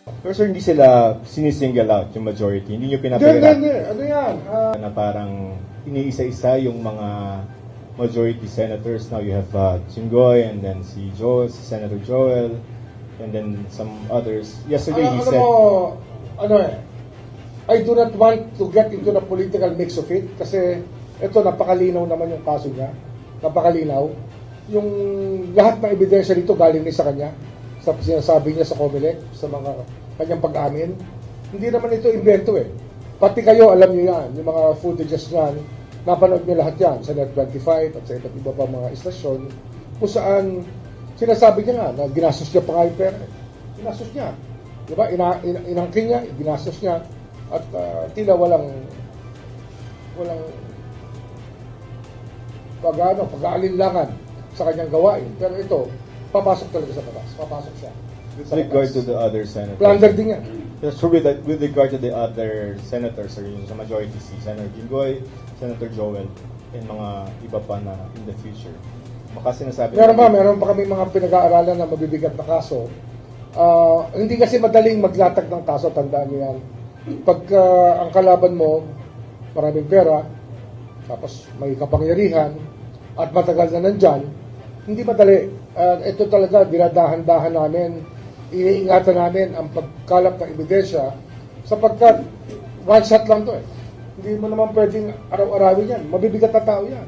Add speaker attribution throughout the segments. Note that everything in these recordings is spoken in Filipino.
Speaker 1: Pero sir, hindi sila sinisingle out yung majority. Hindi nyo
Speaker 2: Hindi.
Speaker 1: pinapagalaman
Speaker 2: Ano yan?
Speaker 1: na parang iniisa-isa yung mga majority senators. Now you have Jinggoy and then si Joel, si Senator Joel, and then some others. Yesterday he said...
Speaker 2: I do not want to get into the political mix of it kasi ito, napakalinaw naman yung kaso niya. Napakalinaw. Yung lahat ng ebidensya dito galing sa kanya. Sa sinasabi niya sa COMELEC, sa mga kanyang pag-amin. Hindi naman ito invento eh. Pati kayo, alam niyo yan. Yung mga footages niyan, napanood niyo lahat yan sa Net25 at sa iba't iba pa mga istasyon kung saan sinasabi niya nga na ginastos niya pa nga yung pera. Ginastos niya. Diba? Inangkin niya, ginastos niya. At tila walang pag-aalinlangan sa kanyang gawain. Pero ito, papasok talaga sa batas. Papasok siya.
Speaker 1: With regard to the other senators.
Speaker 2: Plunder din yan.
Speaker 1: Yes, true, with regard to the other senators or yung sa majority, si Senator Jinggoy, Senator Joel, and mga iba pa na in the future. Baka sinasabi...
Speaker 2: Meron pa kami mga pinag-aaralan na mabibigat na kaso. Hindi kasi madaling maglatag ng kaso, tandaan niyo yan. Pag ang kalaban mo, maraming pera, tapos may kapangyarihan, at matagal na nandyan, hindi madali. Ito talaga, dinadahan-dahan namin, iniingatan namin ang pagkalap ng ebidensya, sapagkat one shot lang to eh. Hindi mo naman pwedeng araw-arawin yan. Mabibigat na tao yan.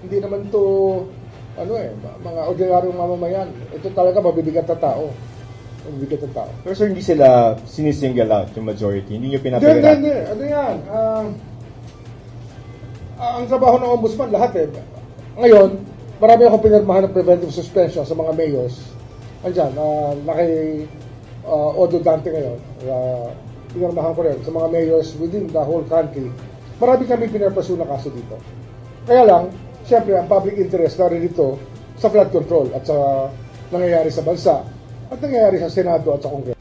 Speaker 2: Hindi naman to, mga ordinaryong mamamayan. Ito talaga mabibigat na tao. Mabibigat na tao.
Speaker 1: Pero sir, hindi sila sinisingle out yung majority. Hindi nyo pinapagalaman.
Speaker 2: Hindi. Ano yan? Ang trabaho ng ombudsman, lahat eh. Ngayon, marami akong pinirmahan ng preventive suspension sa mga mayors. Andyan, Odo Dante ngayon. Pinirmahan ko rin sa mga mayors within the whole country. Marami kami pinirpaso na kaso dito. Kaya lang, siyempre, ang public interest na rin dito sa flood control at sa nangyayari sa bansa at nangyayari sa Senado at sa Kongreso.